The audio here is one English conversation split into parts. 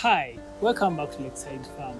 Hi, welcome back to Lakeside Farm.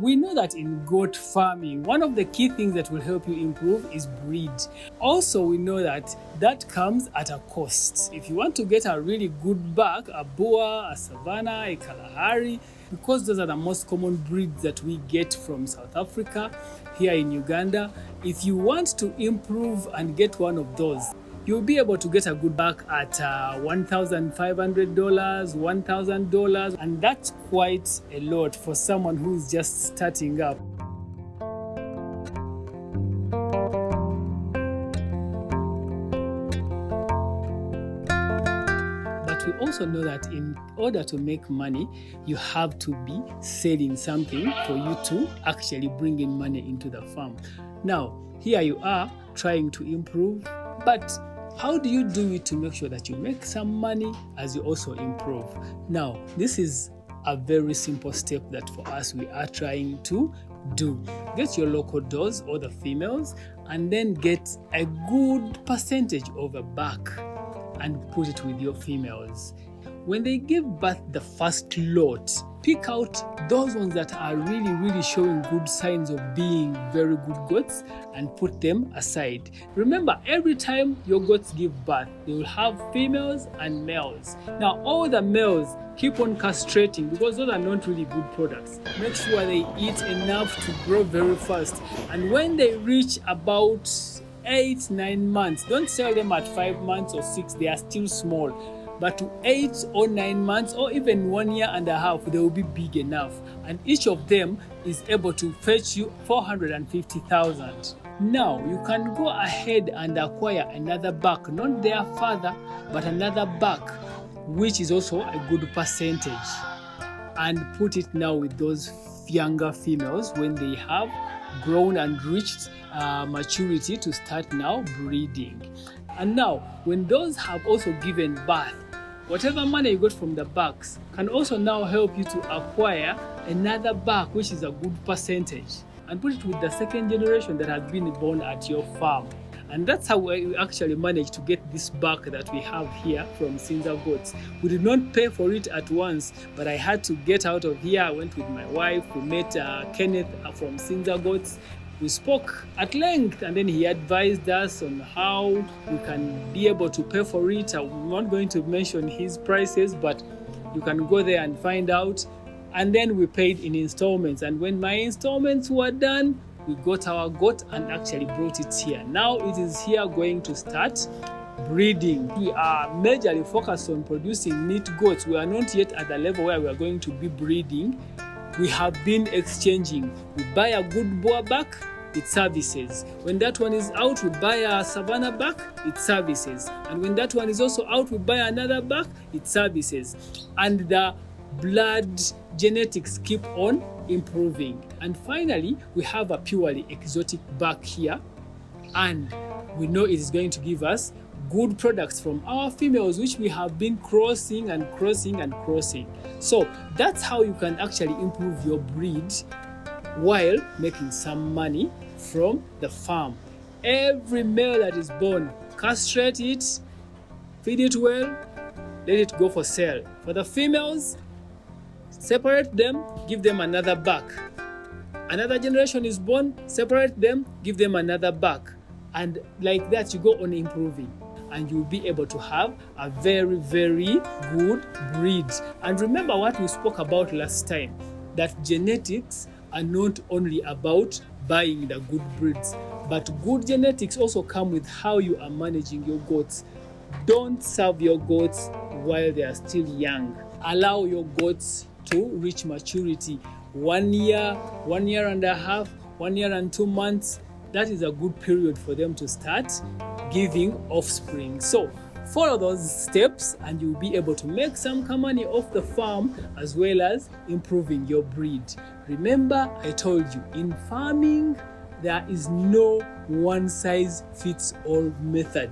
We know that in goat farming, one of the key things that will help you improve is breed. Also, we know that that comes at a cost. If you want to get a really good buck, a Boer, a Savannah, a Kalahari, because those are the most common breeds that we get from South Africa, here in Uganda, if you want to improve and get one of those, you'll be able to get a good buck at $1,500, $1,000, and that's quite a lot for someone who's just starting up. But we also know that in order to make money, you have to be selling something for you to actually bring in money into the farm. Now, here you are trying to improve, but how do you do it to make sure that you make some money as you also improve? Now, this is a very simple step that for us we are trying to do. Get your local does or the females and then get a good percentage of a buck and put it with your females. When they give birth the first lot, pick out those ones that are really showing good signs of being very good goats and put them aside. Remember, every time your goats give birth, they will have females and males. Now, all the males keep on castrating because those are not really good products. Make sure they eat enough to grow very fast. And when they reach about 8-9 months, don't sell them at 5 months or 6, they are still small. But to 8 or 9 months or even 1 year and a half, they will be big enough. And each of them is able to fetch you 450,000. Now, you can go ahead and acquire another buck, not their father, but another buck, which is also a good percentage. And put it now with those younger females when they have grown and reached maturity to start now breeding. And now, when those have also given birth, whatever money you got from the bucks can also now help you to acquire another buck, which is a good percentage, and put it with the second generation that has been born at your farm. And that's how we actually managed to get this buck that we have here from Sinza Goats. We did not pay for it at once, but I had to get out of here. I went with my wife. We met Kenneth from Sinza Goats. We spoke at length, and then he advised us on how we can be able to pay for it. I'm not going to mention his prices, but you can go there and find out. And then we paid in installments. And when my installments were done, we got our goat and actually brought it here. Now it is here going to start breeding. We are majorly focused on producing meat goats. We are not yet at the level where we are going to be breeding. We have been exchanging. We buy a good Boer buck, it services. When that one is out, we buy a Savannah buck, it services. And when that one is also out, we buy another buck, it services. And the blood genetics keep on improving. And finally, we have a purely exotic buck here. And we know it is going to give us good products from our females, which we have been crossing. So that's how you can actually improve your breed while making some money from the farm. Every male that is born, castrate it, feed it well, let it go for sale. For the females, separate them, give them another buck. Another generation is born, separate them, give them another buck. And like that, you go on improving. And you'll be able to have a very good breed. And remember what we spoke about last time, that genetics are not only about buying the good breeds, but good genetics also come with how you are managing your goats. Don't serve your goats while they are still young. Allow your goats to reach maturity. 1 year, 1 year and a half, 1 year and 2 months. That is a good period for them to start giving offspring. So follow those steps and you'll be able to make some money off the farm as well as improving your breed. Remember, I told you, in farming, there is no one size fits all method.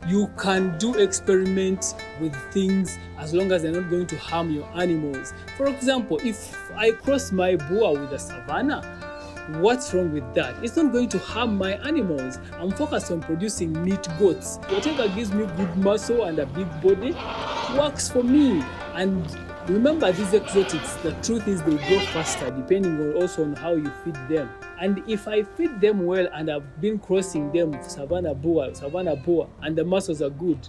You can do experiments with things as long as they're not going to harm your animals. For example, if I cross my Boer with a Savannah, what's wrong with that? It's not going to harm my animals. I'm focused on producing meat goats. Whatever gives me good muscle and a big body works for me. And Remember, these exotics, the truth is they grow faster depending on also on how you feed them. And if I feed them well and I've been crossing them savannah boa, and the muscles are good,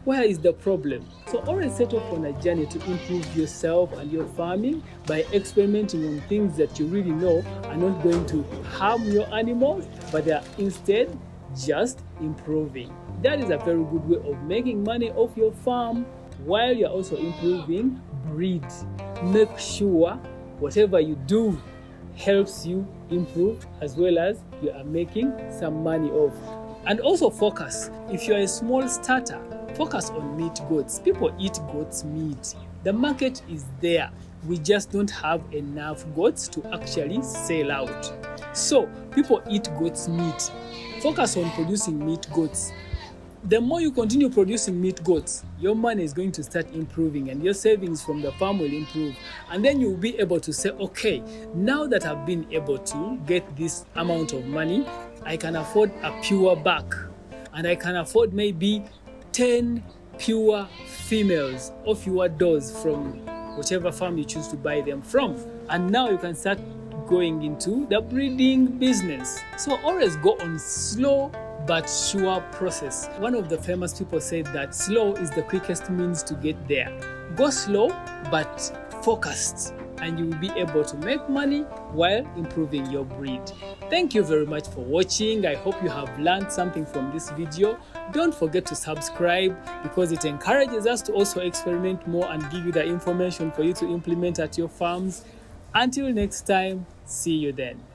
where is the problem? So always set off on a journey to improve yourself and your farming by experimenting on things that you really know are not going to harm your animals, but they are instead just improving. That is a very good way of making money off your farm while you're also improving breed. Make sure whatever you do helps you improve as well as you are making some money off. And also focus. If you're a small starter, focus on meat goats. People eat goat's meat. The market is there. We just don't have enough goats to actually sell out. So people eat goat's meat. Focus on producing meat goats. The more you continue producing meat goats, your money is going to start improving and your savings from the farm will improve. And then you'll be able to say, okay, now that I've been able to get this amount of money, I can afford a pure buck and I can afford maybe 10 pure females or fewer does from whichever farm you choose to buy them from. And now you can start going into the breeding business. So always go on slow but sure process. One of the famous people said that slow is the quickest means to get there. Go slow but focused and you will be able to make money while improving your breed. Thank you very much for watching. I hope you have learned something from this video. Don't forget to subscribe because it encourages us to also experiment more and give you the information for you to implement at your farms. Until next time, see you then.